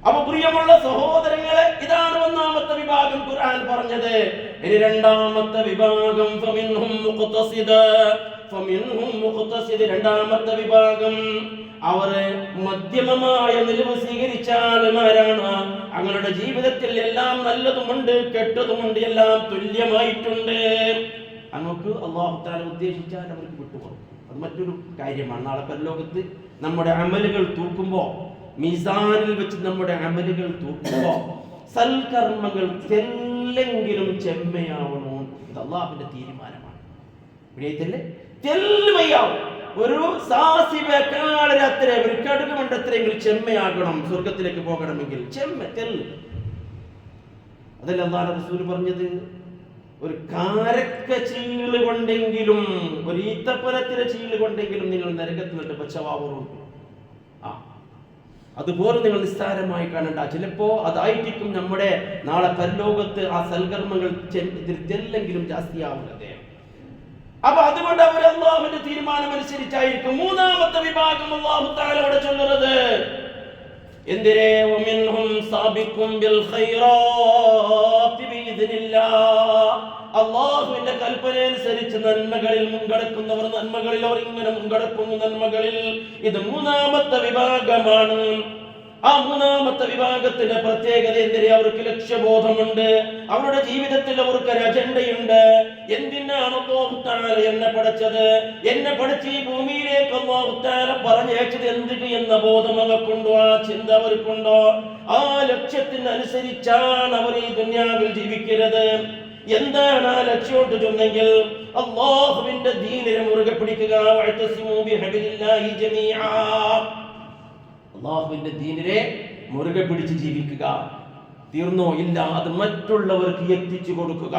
അപ്പൊ പ്രിയമുള്ള സഹോദരങ്ങളെ, ഇതാണ് ഒന്നാമത്തെ വിഭാഗം ഖുർആൻ പറഞ്ഞത്. ഇനി രണ്ടാമത്തെ വിഭാഗം ഫമിൻഹും മുഖ്തസിദ്. രണ്ടാമത്തെ വിഭാഗം അവർ മധ്യമമായ നിലവ് സ്വീകരിച്ച ആളുമാരാണ്. അവരുടെ ജീവിതത്തിൽ എല്ലാം നല്ലതുമുണ്ട്, കെട്ടതുമുണ്ട്, എല്ലാം തുല്യമായിട്ടുണ്ട്. അങ്ങോട്ട് അല്ലാഹു തആല ഉദ്ദേശിച്ചാൽ അവർക്ക് വിട്ടുപോകും. അത് മറ്റൊരു കാര്യമാണ്. നാളെ പരലോകത്ത് നമ്മുടെ അമലുകൾ തൂക്കുമ്പോൾ, മീസാനിൽ വെച്ച് നമ്മുടെ അമലുകൾ തൂക്കുമ്പോൾ സൽക്കർമ്മങ്ങൾ തെല്ലെങ്കിലും ചെമ്മയാവണോ, ഇത് അല്ലാഹുവിന്റെ തീരുമാനമാണ്. പിന്നെയല്ലേ തെല്ലുമയാവും. ഒരു സാസിബേക്കാളത്ര ഒരു കടുക് മണ്ടത്രയെങ്കിലും ചെമ്മയാകണം സ്വർഗത്തിലേക്ക് പോകണമെങ്കിൽ. തെല്ല് അതല്ല അല്ലാഹു റസൂൽ പറഞ്ഞത്. ഒരു കാരക്ക ചീള് കൊണ്ടെങ്കിലും, ഒരു ഈത്തപ്പനത്തിലെ ചീള് കൊണ്ടെങ്കിലും നിങ്ങൾ നരകത്തിൽ നിന്നിട്ട് പച്ചവാറുണ്ട്. അതുപോലെ നിങ്ങൾ നിസ്സാരമായി കാണണ്ട. ചിലപ്പോ അതായിരിക്കും നമ്മുടെ നാളെ പരലോകത്ത് ആ സൽകർമ്മങ്ങൾ ചെല്ലെങ്കിലും ജാസ്തിയാവുന്നത്. അപ്പൊ അതുകൊണ്ട് അവർ അല്ലാഹുവിന്റെ തീരുമാനം അനുസരിച്ചായിരിക്കും. മൂന്നാമത്തെ വിഭാഗം അല്ലാഹു തആല ഇവിടെ ചൊല്ലുന്നത് എന്തിരേ വമിൻഹും സാബിഖും ബിൽ ഖൈറാത്തി ബിഇദ്നില്ലാഹ്. അല്ലാഹുവിന്റെ കൽപ്പന അനുസരിച്ച് നന്മകളിൽ മുൻകടക്കുന്നവർ, നന്മകളിൽ അവർ ഇങ്ങനെ മുൻകടക്കുന്നു നന്മകളിൽ. ഇത് മൂന്നാമത്തെ വിഭാഗമാണ്. ആ മൂന്നാമത്തെ വിഭാഗത്തിന്റെ പ്രത്യേകത എന്തിനാ? അവർക്ക് ലക്ഷ്യബോധമുണ്ട്. അവരുടെ ജീവിതത്തിൽ അവർക്ക് ഒരു അജണ്ടയുണ്ട്. എന്തിനാണ് അല്ലാഹു തആല എന്നെ പഠിച്ചത്? എന്നെ പഠിച്ച് ഈ ഭൂമിയിലേക്ക് അല്ലാഹു തആല പറഞ്ഞയച്ചത് എന്തിന് എന്ന ബോധം അവർക്കുണ്ടോ? ആ ചിന്ത അവർക്കുണ്ടോ? ആ ലക്ഷ്യത്തിനനുസരിച്ചാണ് അവർ ഈ ദുനിയാവിൽ ജീവിക്കുന്നത്. എന്താണ് ആ ലക്ഷ്യം ചൊന്നെങ്കിൽ അല്ലാഹുവിന്റെ ദീനിനെ മുറുകെ പിടിക്കുക. വഅതസിമു ബിഹബിലില്ലാഹി ജമീഅ. അല്ലാഹുവിന്റെ ദീനിനെ മുറുകെ പിടിച്ച് ജീവിക്കുക. തീർന്നോ? ഇല്ല. അത് മറ്റുള്ളവർക്ക് എത്തിച്ചു കൊടുക്കുക.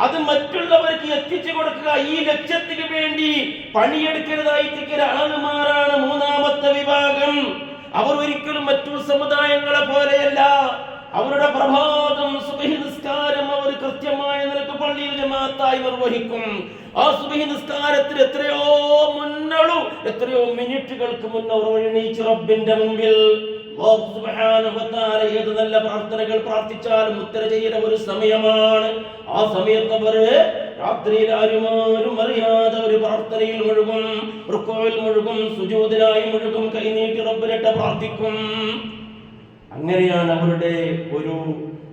അത് മറ്റുള്ളവർക്ക് എത്തിച്ചു കൊടുക്കുക. ഈ ലക്ഷ്യത്തിന് വേണ്ടി പണിയെടുക്കരുതായിരിക്കുന്ന ആളുമാരാണ് മൂന്നാമത്തെ വിഭാഗം. അവർ ഒരിക്കലും മറ്റു സമുദായങ്ങളെ പോലെയല്ല. അവരുടെ പ്രഭാതം സുബ്ഹി നിസ്കാരം അവർ കൃത്യമായ നിലക്ക് പള്ളിയിൽ ജമാഅത്തായി നിർവഹിക്കും. ആ സുബ്ഹി നിസ്കാരത്തിൽ എത്രയോ മിനിറ്റുകൾക്ക് മുന്നേ അവർ എണീച്ച് റബ്ബിന്റെ മുമ്പിൽ അല്ലാഹു സുബ്ഹാനഹു വ തആല ഏത് നല്ല പ്രാർത്ഥനകൾ പ്രാർത്ഥിച്ചാലും ഉത്തരം ചെയ്യുന്ന ഒരു സമയമാണ്. ആ സമയത്ത് അവർ രാത്രിയിൽ ആരും അറിയാതെ ഒരു പ്രാർത്ഥനയിൽ മുഴുകും, റുക്കൂയിൽ മുഴുകും, സുജൂദിലായി മുഴുകും, കൈനീട്ടി റബ്ബിനിട്ട് പ്രാർത്ഥിക്കും. അങ്ങനെയാണ് അവരുടെ ഒരു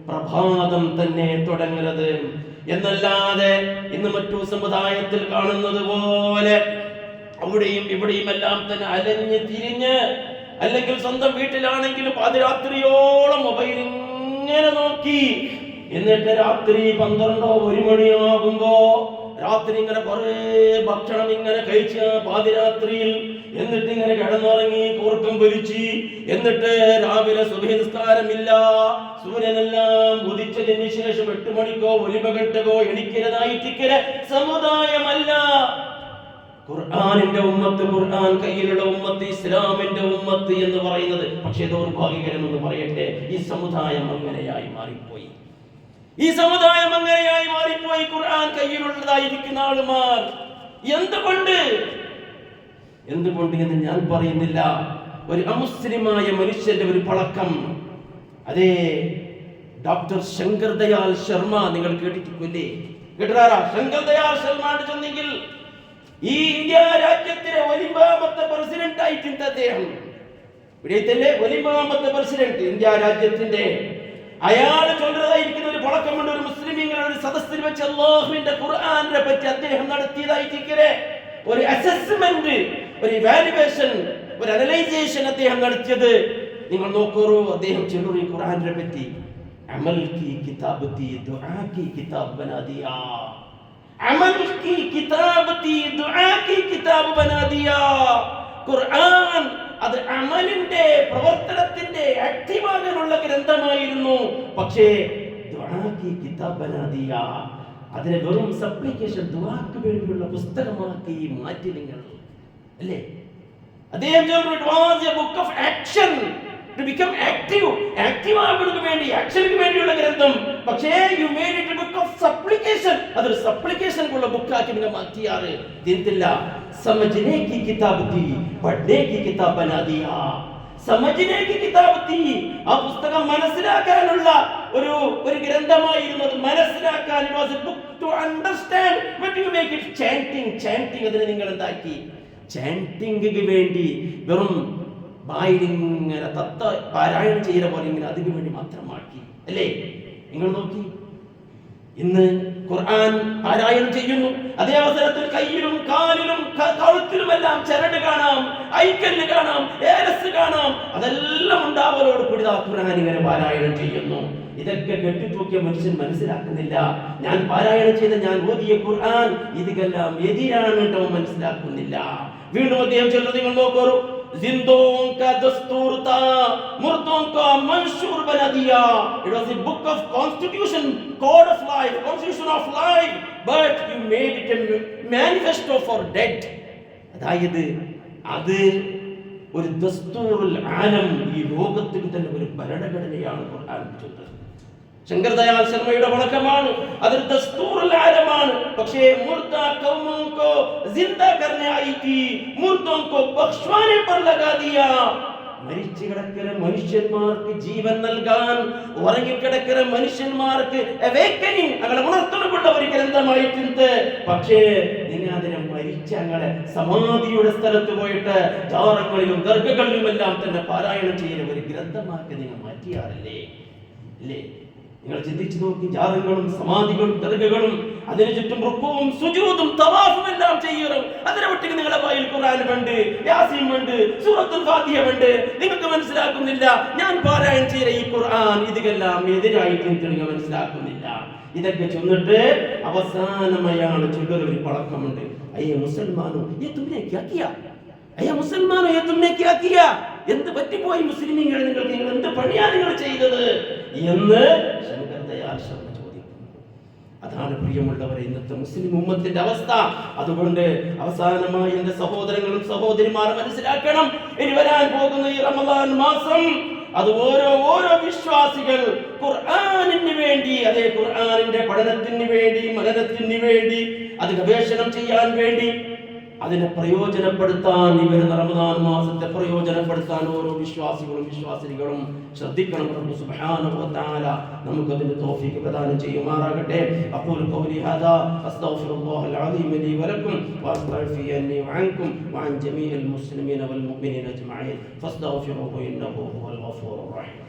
പ്രഭാതം തന്നെ തുടങ്ങുന്നത്. എന്നല്ലാതെ ഇന്ന് മറ്റു സമുദായത്തിൽ കാണുന്നത് പോലെ അവിടെയും ഇവിടെയും എല്ലാം തന്നെ അലഞ്ഞ് തിരിഞ്ഞ്, അല്ലെങ്കിൽ സ്വന്തം വീട്ടിലാണെങ്കിലും പാതിരാത്രിയോളം മൊബൈൽ ഇങ്ങനെ നോക്കി, എന്നിട്ട് രാത്രി 12-1 മണിയാകുമ്പോ രാത്രി ഇങ്ങനെ കുറെ ഭക്ഷണം ഇങ്ങനെ കഴിച്ച പാതിരാത്രിയിൽ, എന്നിട്ട് ഇങ്ങനെ കിടന്നുറങ്ങി കൂർക്കം പൊരിച്ച്, എന്നിട്ട് രാവിലെ സുബ്ഹി നിസ്കാരമില്ല, സൂര്യനെല്ലാം ഉദിച്ചതിന് ശേഷം 8 മണിക്കോ 9 എണിക്കരുതായിട്ടിക്കര സമുദായമല്ല ഖുർആനിന്റെ ഉമ്മത്ത്, ഖുർആൻ കയ്യിലുള്ള ഉമ്മത്ത്, ഇസ്ലാമിന്റെ ഉമ്മത്ത് എന്ന് പറയുന്നത്. പക്ഷേ ദൗർഭാഗ്യകരമെന്ന് പറയട്ടെ, ഈ സമുദായം അങ്ങനെയായി മാറിപ്പോയി. ഈ സമുദായം അങ്ങനെയായി മാറിപ്പോയി. ഖുർആൻ കയ്യിലുള്ളതായിരിക്കുന്ന ആളുമാർ എന്തുകൊണ്ട് എന്ന് ഞാൻ പറയുന്നില്ല. ഒരു അമുസ്ലിമായ മനുഷ്യന്റെ ഒരു പഴക്കം. അതേ, ഡോക്ടർ ശങ്കർ ദയാൽ ശർമ്മ നിങ്ങൾ കേട്ടിട്ടില്ലേ? കേട്ടാ? ശങ്കർ ദയാൽ ശർമ്മ ചെന്നെങ്കിൽ ഈ ഇന്ത്യ രാജ്യത്തിലെ ഒലിമ്പാമത്തെ പ്രസിഡന്റ് ആയിട്ടുണ്ട് അദ്ദേഹം. ഇവിടെയല്ലേ ഒലിമ്പാമത്തെ പ്രസിഡന്റ് ഇന്ത്യ രാജ്യത്തിന്റെ. അയാൾ ചൊല്ലതായിരിക്കുന്ന ഒരു പഴക്കമുണ്ട്. ഒരു മുസ്ലിമീങ്ങളുടെ ഒരു സദസ്സിൽ വെച്ച് അല്ലാഹുവിന്റെ ഖുർആനെ പറ്റി അദ്ദേഹം നടത്തിയതായിരിക്കരെ ഒരു അസസ്മെന്റ്, ഒരു ഇവാലുവേഷൻ, ഒരു അനലൈസേഷൻ അദ്ദേഹം നടത്തിയത് നിങ്ങൾ നോക്കൂ. അദ്ദേഹം ചൊല്ലു ഈ ഖുർആനെ പറ്റി, അമൽ കി കിതാബത്തി ദുആ കി കിതാബ് ബനാ ദിയാ, അമൽ കി കിതാബത്തി ദുആ കി കിതാബ് ബനാ ദിയാ. ഖുർആൻ അത് അമലിന്റെ, പ്രവർത്തനത്തിന്റെ ആക്റ്റീവാകാനുള്ള ഗ്രന്ഥമായിരുന്നു. പക്ഷേ ദുആ കി കിതാബ് ബനാ ദിയാ, അതിനെ വെറും സപ്ലിക്കേഷൻ, ദുആക്ക് വേണ്ടിയുള്ള പുസ്തകമാക്കി മാറ്റി നിങ്ങൾ, അല്ലേ? അദ്ദേഹം it was a book of action to become active, ആകുന്നതിന് വേണ്ടി, ആക്ഷന് വേണ്ടിയുള്ള ഗ്രന്ഥം. പക്ഷേ you made it a book of supplication, അതൊരു സപ്ലിക്കേഷനുള്ള ബുക്കാക്കി നിങ്ങൾ മാറ്റിയാറ്. ദിനത്തില്ല സമജ്നെ കി കിതാബ് തീ, പഠ്നെ കി കിതാബ് ബനാ ദിയാ. സമജ്നെ കി കിതാബ് തീ, ആ പുസ്തകം മനസ്സിലാക്കാനുള്ള ഒരു ഗ്രന്ഥമായിരുന്നു. അത് മനസ്സിലാക്കാൻ, it was a book to understand, but you make it chanting. അതിനെ നിങ്ങൾ എന്താക്കി? ചാന്റിംഗിന് വേണ്ടി വെറും വായിലിങ്ങനെ പാരായണം ചെയ്യുന്ന പോലെ ഇങ്ങനെ അതിനു വേണ്ടി മാത്രമാക്കി, അല്ലേ? നിങ്ങൾ നോക്കി, ഇന്ന് ഖുർആൻ പാരായണം ചെയ്യുന്നു, അതേ അവസരത്തിൽ കയ്യിലും കാലിലും കഴുത്തിലുമെല്ലാം ചരട് കാണാം, ഐക്കല്ല് കാണാം, ഏലസ് കാണാം, അതെല്ലാം ഉണ്ടാവലോട് കൂടി ഖുർആൻ ഇങ്ങനെ പാരായണം ചെയ്യുന്നു. ഇതൊക്കെ കെട്ടിത്തൂക്കിയ മനുഷ്യൻ മനസ്സിലാക്കുന്നില്ല. ഞാൻ പാരായണം ചെയ്ത, ഞാൻ ഓതിയ ഖുർആൻ ഇതെല്ലാം എതിരാണ് കേട്ടോ, മനസ്സിലാക്കുന്നില്ല. വീണ്ടും അദ്ദേഹം ചൊല്ലുന്നത് നിങ്ങൾ നോക്കൂ, जिंदों का दस्तूर था, मुर्दों का मंशूर बना दिया. It was a book of constitution, code of life, constitution of life, but you made it a manifesto for dead. അതായത് അത് ഒരു ദസ്തൂറുൽ ആലം, ഈ ലോകത്തിന് തന്നെ ഒരു ഭരണഘടനയാണ് ഖുർആൻ ചൊല്ലുന്നത്. ശങ്കർ ദയാൽ ശർമ്മയുടെ വണക്കമാണ്, അതൊരു ദസ്തൂറുൽ ആലമാണ്. പക്ഷേ മുർദാ ഖൗമോं को जिंदा करने आई थी, मुर्दों को बख्शवाने पर लगा दिया. മരിച്ചു കിടക്കുന്ന മനുഷ്യന്മാർക്ക് ജീവൻ നൽകാൻ, ഉറങ്ങിക്കിടക്കുന്ന മനുഷ്യന്മാർക്ക് അവേക്കനിങ്, അങ്ങനെ ഉണർത്തുകൊണ്ടുള്ള ഒരു ഗ്രന്ഥമായിട്ടുണ്ട്. പക്ഷേ നിങ്ങൾ അതിനെ മരിച്ച് അങ്ങനെ സമാധിയുടെ സ്ഥലത്ത് പോയിട്ട് ജാറങ്ങളിലും ദർഗകളിലും എല്ലാം തന്നെ പാരായണം ചെയ്യുന്ന ഒരു ഗ്രന്ഥമാക്കി നിങ്ങൾ മാറ്റിയാറില്ലേ? ഇല്ലേ? നിങ്ങൾ ചിന്തിച്ചു നോക്കി. ജാറങ്ങളും സമാധികളും ദർഗകളും അതിനു ചുറ്റും റുക്കുവും സുജൂദും തവാഫും എല്ലാം ചെയ്യണം. അതിനെ വിട്ടിട്ട് നിങ്ങളുടെ വായിൽ ഖുർആൻ ഉണ്ട്, യാസീൻ ഉണ്ട്, സൂറത്തുൽ ഫാത്തിഹ ഉണ്ട്. നിങ്ങൾക്ക് മനസ്സിലാക്കുന്നില്ല ഞാൻ പാരായണം ചെയ്യുന്ന ഈ ഖുർആൻ ഇതെല്ലാം എതിരായിട്ട് നിങ്ങൾ മനസ്സിലാക്കുന്നില്ല. ഇതൊക്കെ ചൊന്നിട്ട് അവസാനം അയാൾ ചൊല്ലൊരു ഒരു പഴക്കമുണ്ട്, അയ്യ മുസൽമാനോ യേ തുമ്നെ ക്യാ കിയാ, അയ്യ മുസൽമാനോ യേ തുമ്നെ ക്യാ കിയാ, എന്ത് പറ്റിപ്പോയി മുസ്ലിമീങ്ങൾ, നിങ്ങൾക്ക് നിങ്ങൾ എന്ത് പണിയാണ് നിങ്ങൾ ചെയ്തത് എന്ന് ശങ്കർ ദയാൽ ശർമ്മ ചോദിക്കുന്നു. അതാണ് പ്രിയമുള്ളവരെ ഇന്നത്തെ മുസ്ലിം ഉമ്മത്തിന്റെ അവസ്ഥ. അതുകൊണ്ട് അവസാനമായി എന്റെ സഹോദരങ്ങളും സഹോദരിമാരും മനസ്സിലാക്കണം, ഇനി വരാൻ പോകുന്ന ഈ റമദാൻ മാസം അത് ഓരോ വിശ്വാസികൾ ഖുർആനിന് വേണ്ടി, അതേ ഖുർആനിന്റെ പഠനത്തിന് വേണ്ടി, മനനത്തിന് വേണ്ടി, അത് ഗവേഷണം ചെയ്യാൻ വേണ്ടി, അതിനെ പ്രയോജനപ്പെടുത്താൻ, ഈ വരുന്ന റമദാൻ മാസത്തെ പ്രയോജനപ്പെടുത്താൻ ഓരോ വിശ്വാസികളും വിശ്വാസിനികളും ശ്രദ്ധിക്കണം. റബ്ബ് സുബ്ഹാനഹു വ തആല നമുക്ക് അതിന്റെ തൗഫീഖ് പ്രദാനം ചെയ്യുമാറാകട്ടെ. അഖൂലു ഖൗലി ഹാദാ അസ്തഗ്ഫിറുല്ലാഹൽ അലീം ലി വലക്കും വഅസ്തഗ്ഫിറു അന്നി വഅൻകും വഅൻ ജമീഇൽ മുസ്ലിമീന വൽ മുഅ്മിനീന അജ്മഈൻ ഫസ്തഗ്ഫിറുഹു ഇന്നഹു ഹുവൽ ഗഫൂറുർ റഹീം.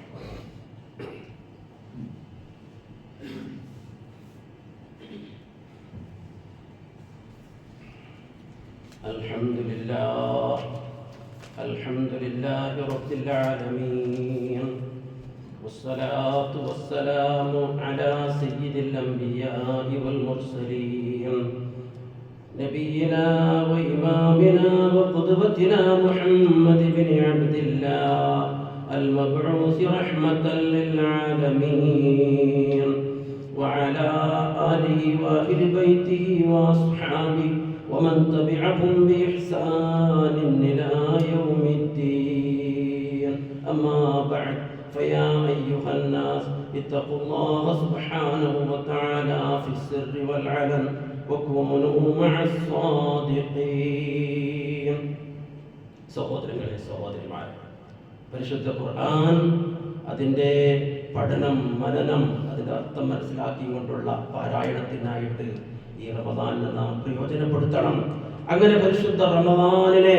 الحمد لله رب العالمين والصلاة والسلام على سيد الأنبياء والمرسلين نبينا وإمامنا وقدوتنا محمد بن عبد الله المبعوث رحمة للعالمين وعلى آله وأهل بيته وأصحابه ومن تبعهم بإحسان إلى يوم الدين. أما بعد فيا أيها الناس اتقوا الله سبحانه وتعالى في السر والعلن وكونوا مع الصادقين. സഹോദരങ്ങളെ സഹോദരിമാരെ, പരിശുദ്ധ ഖുർആൻ അതിൻ്റെ പഠനം മനനം അതിൻ്റെ അർത്ഥം മനസ്സിലാക്കിക്കൊണ്ടുള്ള പാരായണത്തിനായിട്ട് ഈ റമദാനിനെ നാം പ്രയോജനപ്പെടുത്തണം. അങ്ങനെ പരിശുദ്ധ റമദാനിനെ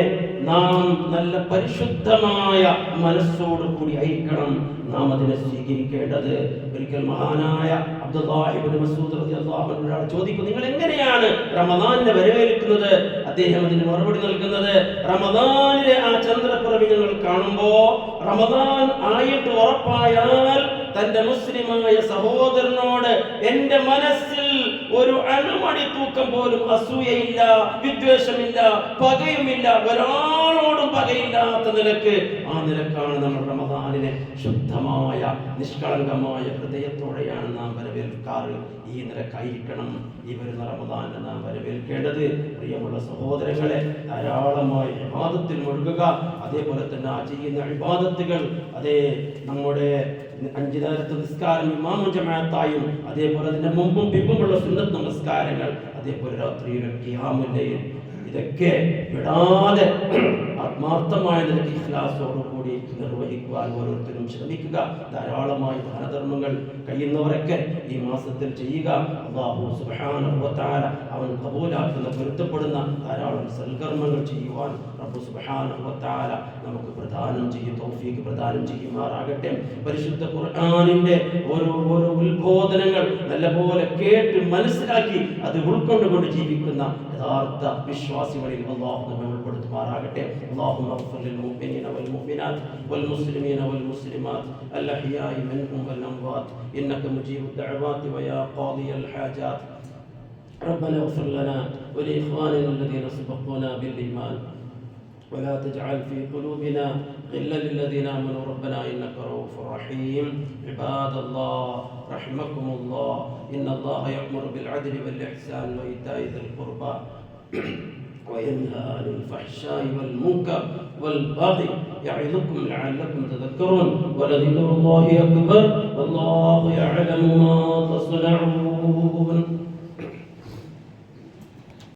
നാം നല്ല പരിശുദ്ധമായ മനസ്സോടു കൂടി അയക്കണം നാം അതിനെ സ്വീകരിക്കേണ്ടത്. ഒരിക്കൽ മഹാനായ അബ്ദുല്ലാഹി ഇബ്നു മസ്ഊദ് റളിയല്ലാഹു അൻഹു ചോദിക്കുന്നു, നിങ്ങൾ എങ്ങനെയാണ് റമദാനിനെ വരവേൽക്കുന്നത്? അദ്ദേഹം അതിന് മറുപടി നൽകുന്നത്, റമദാനിലെ ആ ചന്ദ്രപ്പിറവി ഞങ്ങൾ കാണുമ്പോൾ റമദാൻ ആയിട്ട് ഉറപ്പായാൽ തന്റെ മുസ്ലിമായ സഹോദരനോട് എന്റെ മനസ്സിൽ ഒരു അണുമണി തൂക്കം പോലും അസൂയയില്ല, വിദ്വേഷമില്ല, പകയുമില്ല, ഒരാളോടും പകയില്ലാത്ത നിലക്ക് ആ നിലക്കാണ് നമ്മൾ റമദാനിനെ ശുദ്ധമായ നിഷ്കളങ്കമായ ഹൃദയത്തോടെയാണ് നാം വരവേൽക്കാറ്. ഈ നിലക്കായിരിക്കണം ഈ വരുന്ന റമദാനിനെ നാം വരവേൽക്കേണ്ടത്. പ്രിയമുള്ള സഹോദരങ്ങളെ, ധാരാളമായി ഇബാദത്തിൽ മുഴുകുക. അതേപോലെ തന്നെ ആ ചെയ്യുന്ന ഇബാദത്തുകൾ അതേ നമ്മുടെ 5 നേരത്തെ നിസ്കാരം ഇമാമും ജമാഅത്തായും, അതേപോലെ അതിന്റെ മുമ്പും പിമ്പുമുള്ള സുന്നത്ത് നമസ്കാരങ്ങൾ, അതേപോലെ രാത്രിയിലെ ഖിയാമുൽ ലൈൽ, ഇതൊക്കെ വിടാതെ ആത്മാർത്ഥമായ നിലയ്ക്ക് ഇഖ്ലാസോടുകൂടി നിർവഹിക്കുവാൻ ഓരോരുത്തരും ശ്രമിക്കുക. ധാരാളമായി ദാനധർമ്മങ്ങൾ കഴിയുന്നവരൊക്കെ ഈ മാസത്തിൽ ചെയ്യുക. അല്ലാഹു സുബ്ഹാനഹു വ തആല അവൻ കബൂലാക്കുന്ന പൊരുത്തപ്പെടുന്ന ധാരാളം സൽക്കർമ്മങ്ങൾ ചെയ്യുവാൻ റബ്ബ് സുബ്ഹാനഹു വ തആല നമുക്ക് പ്രദാനം ചെയ്യും, തൗഫീഖ് പ്രദാനം ചെയ്യുമാറാകട്ടെ. പരിശുദ്ധ ഖുർആനിന്റെ ഓരോ ഉത്ബോധനങ്ങൾ നല്ലപോലെ കേട്ട് മനസ്സിലാക്കി അത് ഉൾക്കൊണ്ടുകൊണ്ട് ജീവിക്കുന്ന യഥാർത്ഥ വിശ്വാസികളിൽ അല്ലാഹു നമ്മെ ഉൾപ്പെടുത്തുമാറാകട്ടെ. اللهم اغفر للمؤمنين والمؤمنات والمسلمين والمسلمات الأحياء منهم والأموات إنك مجيب الدعوات ويا قاضي الحاجات. ربنا اغفر لنا ولإخواننا الذين سبقونا بالإيمان ولا تجعل في قلوبنا غلا للذين آمنوا ربنا إنك رؤوف رحيم. عباد الله رحمكم الله إن الله يأمر بالعدل والإحسان وإيتاء ذي القربى وينهى عن الفحشاء والمنكر والبغي يعظكم لعلكم تذكرون ولذكر الله أكبر والله يعلم ما تصنعون.